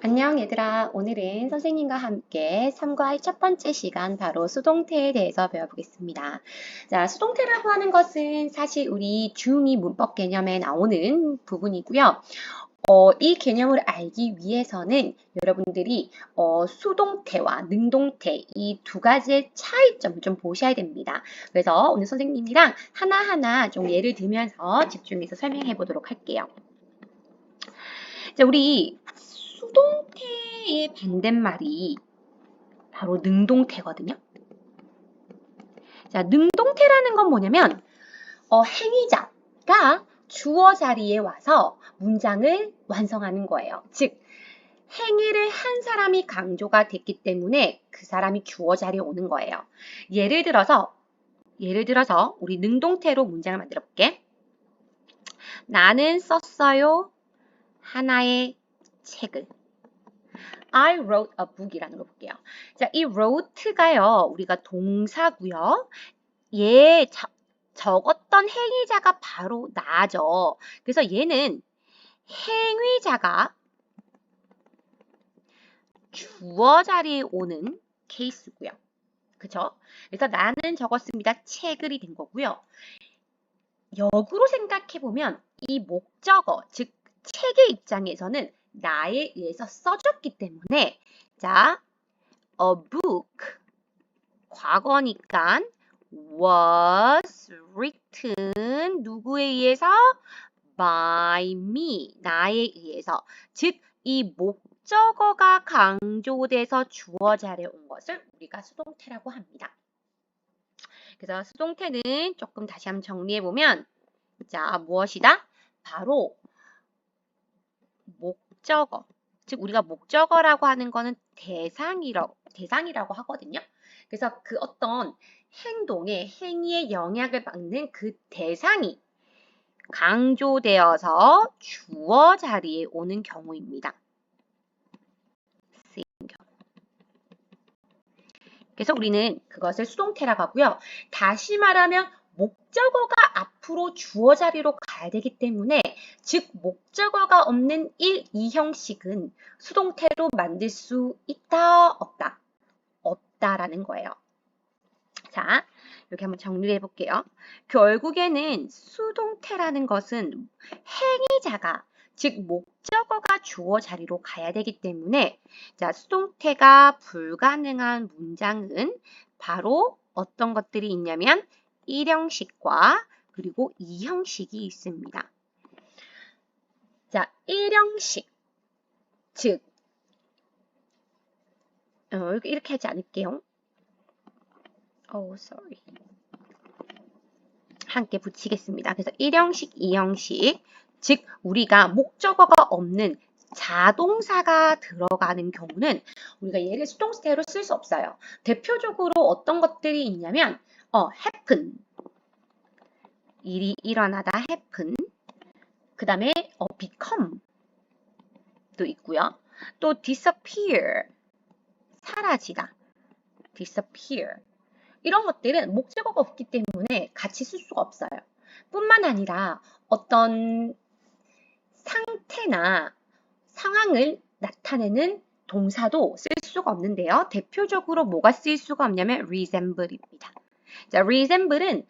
안녕 얘들아. 오늘은 선생님과 함께 참고할 첫 번째 시간 바로 수동태에 대해서 배워보겠습니다. 자, 수동태라고 하는 것은 사실 우리 중2 문법 개념에 나오는 부분이고요. 이 개념을 알기 위해서는 여러분들이 수동태와 능동태 이 두 가지의 차이점을 좀 보셔야 됩니다. 그래서 오늘 선생님이랑 하나하나 좀 예를 들면서 집중해서 설명해 보도록 할게요. 자, 우리 수동태의 반대말이 바로 능동태거든요. 자, 능동태라는 건 뭐냐면 행위자가 주어 자리에 와서 문장을 완성하는 거예요. 즉, 행위를 한 사람이 강조가 됐기 때문에 그 사람이 주어 자리에 오는 거예요. 예를 들어서 우리 능동태로 문장을 만들어 볼게. 나는 썼어요. 하나의 책을. I wrote a book이라는 거 볼게요. 자, 이 wrote가요, 우리가 동사고요. 적었던 행위자가 바로 나죠. 그래서 얘는 행위자가 주어 자리에 오는 케이스고요. 그쵸? 그래서 나는 적었습니다. 책을이 된 거고요. 역으로 생각해보면 이 목적어, 즉 책의 입장에서는 나에 의해서 써졌기 때문에 자, a book 과거니까 was written 누구에 의해서? by me 나에 의해서 즉 이 목적어가 강조돼서 주어 자리에 온 것을 우리가 수동태라고 합니다. 그래서 수동태는 조금 다시 한번 정리해 보면 자 무엇이다? 바로 목적어 즉 우리가 목적어라고 하는 거는 대상이라고 하거든요. 그래서 그 어떤 행위의 영향을 받는 그 대상이 강조되어서 주어 자리에 오는 경우입니다. 그래서 우리는 그것을 수동태라고 하고요. 다시 말하면 목적어가 앞으로 주어 자리로 가야 되기 때문에 즉 목적어가 없는 1, 2형식은 수동태로 만들 수 있다, 없다? 없다라는 거예요. 자, 이렇게 한번 정리를 해볼게요. 결국에는 수동태라는 것은 행위자가 즉 목적어가 주어 자리로 가야 되기 때문에 자 수동태가 불가능한 문장은 바로 어떤 것들이 있냐면 1형식과 그리고 2형식이 있습니다. 자 1형식 즉 이렇게 하지 않을게요. sorry. 함께 붙이겠습니다. 그래서 1형식, 2형식, 즉 우리가 목적어가 없는 자동사가 들어가는 경우는 우리가 얘를 수동태로 쓸 수 없어요. 대표적으로 어떤 것들이 있냐면 happen, 일이 일어나다 happen, 그 다음에 become 도 있고요. 또 disappear, 사라지다, disappear. 이런 것들은 목적어가 없기 때문에 같이 쓸 수가 없어요. 뿐만 아니라 어떤 상태나 상황을 나타내는 동사도 쓸 수가 없는데요. 대표적으로 뭐가 쓰일 수가 없냐면 resemble입니다. 자, resemble은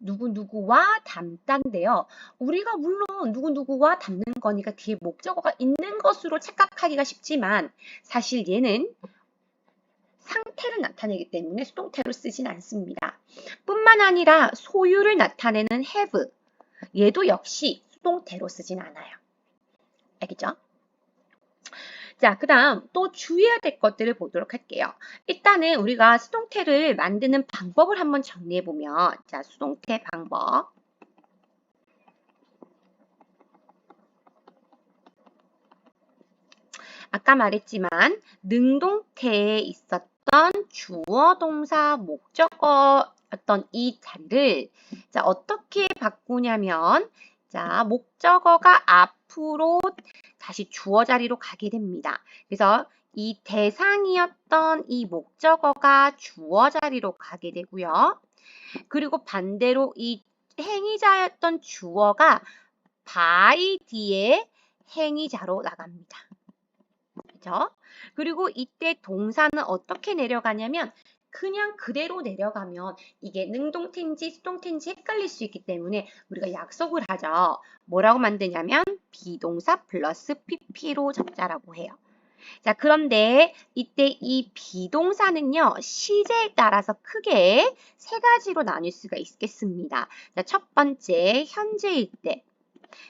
누구누구와 닮다인데요. 우리가 물론 누구누구와 닮는 거니까 뒤에 목적어가 있는 것으로 착각하기가 쉽지만 사실 얘는 상태를 나타내기 때문에 수동태로 쓰진 않습니다. 뿐만 아니라 소유를 나타내는 have, 얘도 역시 수동태로 쓰진 않아요. 알겠죠? 자, 그 다음 또 주의해야 될 것들을 보도록 할게요. 일단은 우리가 수동태를 만드는 방법을 한번 정리해보면 자, 수동태 방법. 아까 말했지만 능동태에 있었던 주어, 동사, 목적어였던 이 자리를 자, 어떻게 바꾸냐면 자, 목적어가 앞으로 다시 주어 자리로 가게 됩니다. 그래서 이 대상이었던 이 목적어가 주어 자리로 가게 되고요. 그리고 반대로 이 행위자였던 주어가 by 뒤에 행위자로 나갑니다. 그죠? 그리고 이때 동사는 어떻게 내려가냐면 그냥 그대로 내려가면 이게 능동태인지 수동태인지 헷갈릴 수 있기 때문에 우리가 약속을 하죠. 뭐라고 만드냐면 비동사 플러스 pp로 적자라고 해요. 자, 그런데 이때 이 비동사는요, 시제에 따라서 크게 세 가지로 나눌 수가 있겠습니다. 자, 첫 번째, 현재일 때,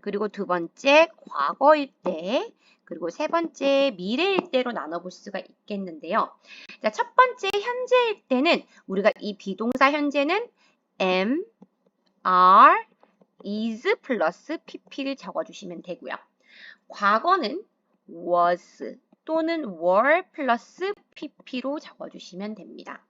그리고 두 번째, 과거일 때, 그리고 세 번째, 미래일 때로 나눠볼 수가 있겠는데요. 자, 첫 번째, 현재일 때는 우리가 이 비동사 현재는 am, are, is 플러스 pp를 적어주시면 되고요. 과거는 was 또는 were 플러스 pp로 적어주시면 됩니다.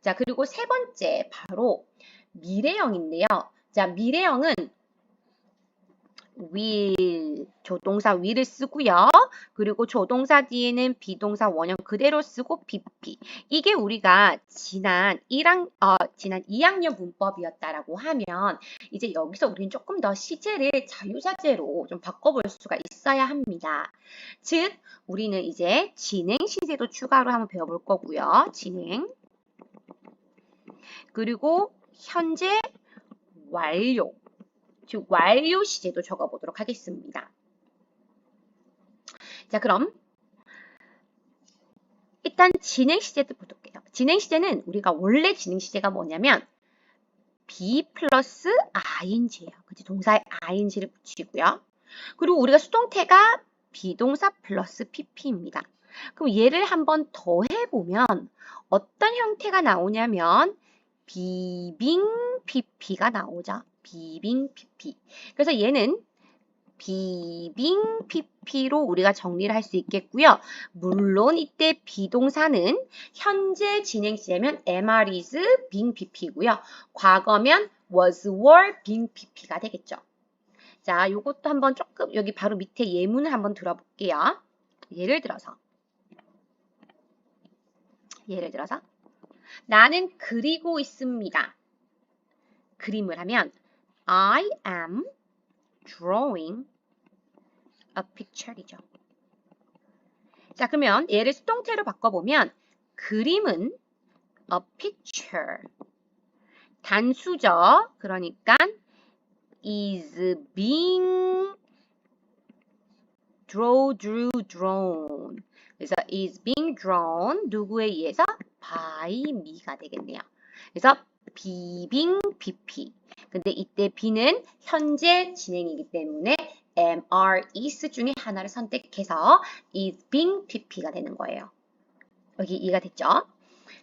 자, 그리고 세 번째 바로 미래형인데요. 자, 미래형은 will, 조동사 will을 쓰고요. 그리고 조동사 뒤에는 비동사 원형 그대로 쓰고 pp. 이게 우리가 지난 2학년 문법이었다라고 하면 이제 여기서 우리는 조금 더 시제를 자유자재로 좀 바꿔볼 수가 있어야 합니다. 즉, 우리는 이제 진행 시제도 추가로 한번 배워볼 거고요. 진행. 그리고 현재 완료. 즉 완료 시제도 적어보도록 하겠습니다. 자, 그럼 일단 진행 시제도 볼게요. 진행 시제는 우리가 원래 진행 시제가 뭐냐면 be 플러스 ing예요. 그치? 동사에 ing를 붙이고요. 그리고 우리가 수동태가 비동사 플러스 pp입니다. 그럼 얘를 한번 더 해보면 어떤 형태가 나오냐면 비빙 pp가 나오죠. 비빙 pp. 그래서 얘는 비빙 pp로 우리가 정리를 할 수 있겠고요. 물론 이때 비동사는 현재 진행 시제면 am, is, being pp고요. 과거면 was, were, being pp가 되겠죠. 자, 요것도 한번 조금 여기 바로 밑에 예문을 한번 들어볼게요. 예를 들어서 나는 그리고 있습니다. 그림을 하면 I am drawing a picture이죠. 자, 그러면 얘를 수동태로 바꿔보면 그림은 a picture. 단수죠. 그러니까 is being drawn. 그래서 is being drawn 누구에 의해서? by me가 되겠네요. 그래서 being pp. 근데 이때 be는 현재 진행이기 때문에 am, are, is 중에 하나를 선택해서 is being pp가 되는 거예요. 여기 이해가 됐죠?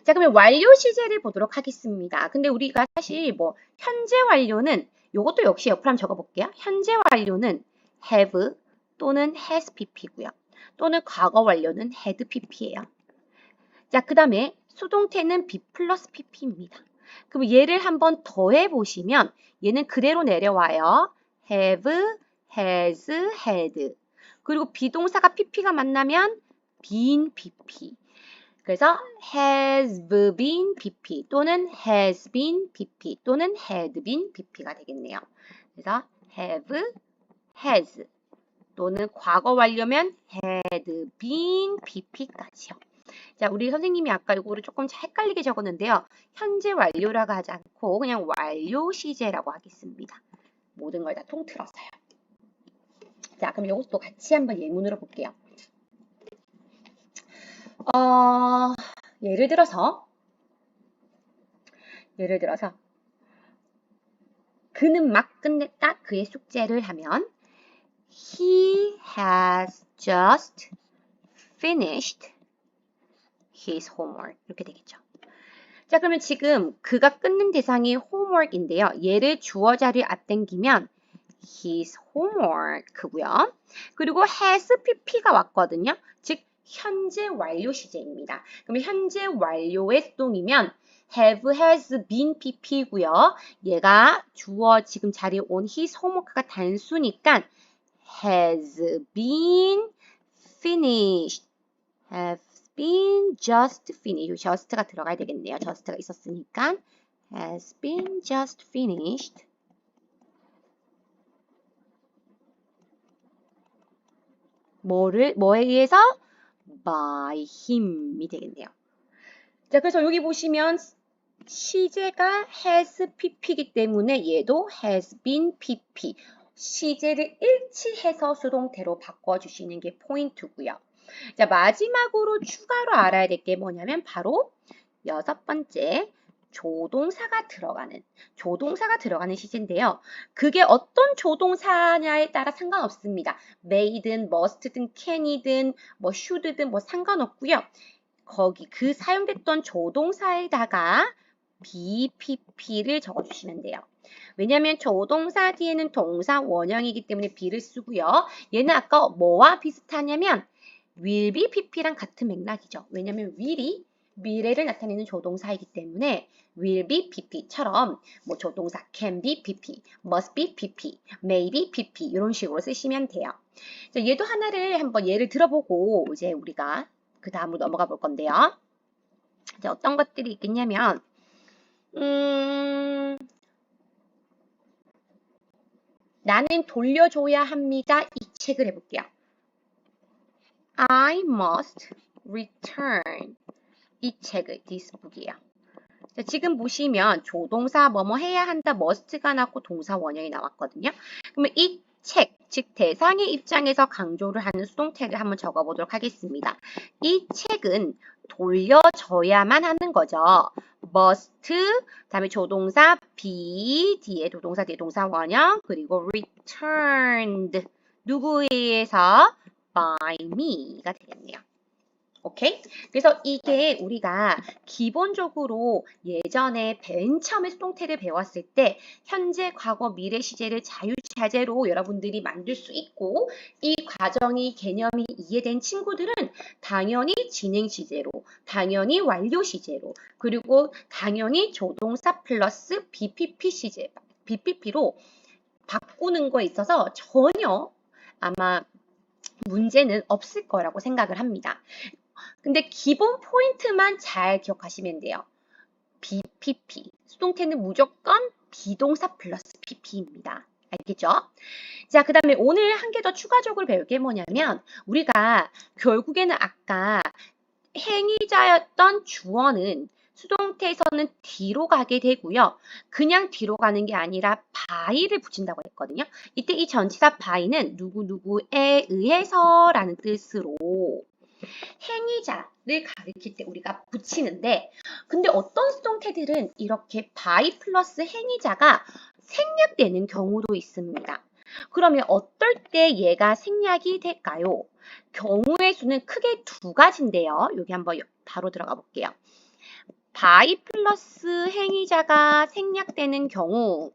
자, 그러면 완료 시제를 보도록 하겠습니다. 근데 우리가 사실 뭐 현재 완료는 이것도 역시 옆으로 한번 적어볼게요. 현재 완료는 have 또는 has pp고요. 또는 과거 완료는 had pp예요. 자, 그 다음에 수동태는 be 플러스 pp입니다. 그럼 얘를 한번 더해 보시면 얘는 그대로 내려와요. have, has, had. 그리고 비동사가 pp가 만나면 been pp. 그래서 has been pp 또는 has been pp 또는 had been pp가 되겠네요. 그래서 have, has 또는 과거 완료면 had been pp까지요. 자, 우리 선생님이 아까 이거를 조금 헷갈리게 적었는데요. 현재 완료라고 하지 않고 그냥 완료 시제라고 하겠습니다. 모든 걸 다 통틀어서요. 자, 그럼 이것도 같이 한번 예문으로 볼게요. 예를 들어서 그는 막 끝냈다. 그의 숙제를 하면 He has just finished his homework. 이렇게 되겠죠. 자, 그러면 지금 그가 끊는 대상이 homework인데요. 얘를 주어 자리에 앞당기면 his homework고요. 그리고 has pp가 왔거든요. 즉 현재 완료 시제입니다. 그러면 현재 완료의 수동이면 have, has, been pp고요. 얘가 주어 지금 자리에 온 his homework가 단수니까 has been finished. have been just finished. just가 들어가야 되겠네요. just가 있었으니까 has been just finished. 뭐에 의해서? by him이 되겠네요. 자, 그래서 여기 보시면 시제가 has pp이기 때문에 얘도 has been pp. 시제를 일치해서 수동태로 바꿔주시는 게 포인트고요. 자, 마지막으로 추가로 알아야 될 게 뭐냐면 바로 6번째 조동사가 들어가는 시제인데요. 그게 어떤 조동사냐에 따라 상관없습니다. may든 must든 can이든 뭐 should든 뭐 상관없고요. 거기 그 사용됐던 조동사에다가 BPP를 적어주시면 돼요. 왜냐하면 조동사 뒤에는 동사 원형이기 때문에 B를 쓰고요. 얘는 아까 뭐와 비슷하냐면 will be PP랑 같은 맥락이죠. 왜냐하면 will이 미래를 나타내는 조동사이기 때문에 will be PP처럼 뭐 조동사 can be PP, must be PP, may be PP 이런 식으로 쓰시면 돼요. 자, 얘도 하나를 한번 예를 들어보고 이제 우리가 그 다음으로 넘어가 볼 건데요. 이제 어떤 것들이 있겠냐면 나는 돌려줘야 합니다. 이 책을 해볼게요. I must return 이 책을 this book이에요. 자, 지금 보시면 조동사 뭐뭐 해야 한다 must가 나왔고 동사 원형이 나왔거든요. 그러면 이 책, 즉 대상의 입장에서 강조를 하는 수동태를 한번 적어보도록 하겠습니다. 이 책은 돌려줘야만 하는 거죠. must, 다음에 조동사 be, 뒤에 조동사 뒤에 동사 원형, 그리고 returned, 누구에 의해서? by me가 되겠네요. 오케이? 그래서 이게 우리가 기본적으로 예전에 맨 처음에 수동태를 배웠을 때 현재, 과거, 미래 시제를 자유자재로 여러분들이 만들 수 있고 이 과정이 개념이 이해된 친구들은 당연히 진행 시제로, 당연히 완료 시제로, 그리고 당연히 조동사 플러스 BPP 시제, BPP로 바꾸는 거에 있어서 전혀 아마 문제는 없을 거라고 생각을 합니다. 근데 기본 포인트만 잘 기억하시면 돼요. BPP. 수동태는 무조건 비동사 플러스 PP입니다. 알겠죠? 자, 그 다음에 오늘 한 개 더 추가적으로 배울 게 뭐냐면 우리가 결국에는 아까 행위자였던 주어는 수동태에서는 뒤로 가게 되고요. 그냥 뒤로 가는 게 아니라 by를 붙인다고 했거든요. 이때 이 전치사 by는 누구누구에 의해서 라는 뜻으로 행위자를 가리킬 때 우리가 붙이는데 근데 어떤 수동태들은 이렇게 by 플러스 행위자가 생략되는 경우도 있습니다. 그러면 어떨 때 얘가 생략이 될까요? 경우의 수는 크게 두 가지인데요. 여기 한번 바로 들어가 볼게요. by 플러스 행위자가 생략되는 경우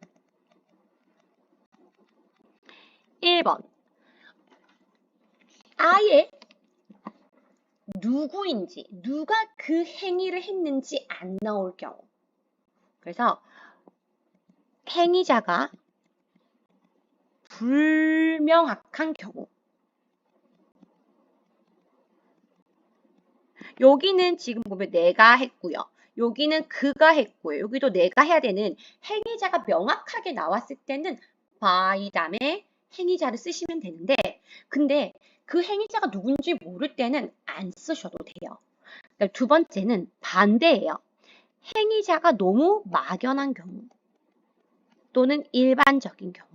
1번 아예 누구인지, 누가 그 행위를 했는지 안 나올 경우. 그래서 행위자가 불명확한 경우. 여기는 지금 보면 내가 했고요. 여기는 그가 했고요. 여기도 내가 해야 되는 행위자가 명확하게 나왔을 때는 by 다음에 행위자를 쓰시면 되는데 근데 그 행위자가 누군지 모를 때는 안 쓰셔도 돼요. 두 번째는 반대예요. 행위자가 너무 막연한 경우 또는 일반적인 경우.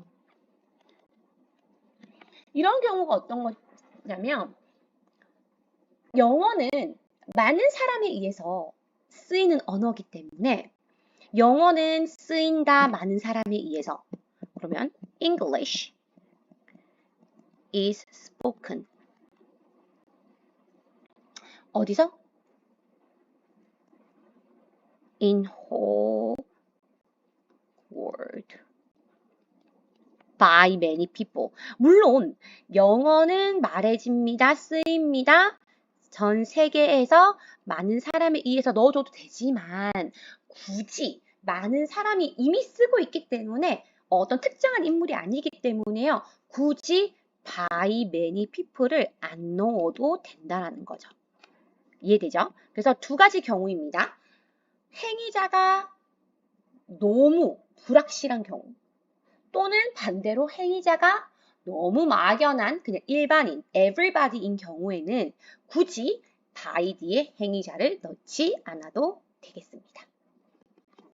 이런 경우가 어떤 거냐면 영어는 많은 사람에 의해서 쓰이는 언어이기 때문에 영어는 쓰인다 많은 사람에 의해서 그러면 English is spoken 어디서? In whole world by many people. 물론 영어는 말해집니다. 쓰입니다. 전 세계에서 많은 사람에 의해서 넣어줘도 되지만 굳이 많은 사람이 이미 쓰고 있기 때문에 어떤 특정한 인물이 아니기 때문에요. 굳이 by many people를 안 넣어도 된다는 거죠. 이해되죠? 그래서 두 가지 경우입니다. 행위자가 너무 불확실한 경우 또는 반대로 행위자가 너무 막연한 그냥 일반인, everybody인 경우에는 굳이 by 뒤에 행위자를 넣지 않아도 되겠습니다.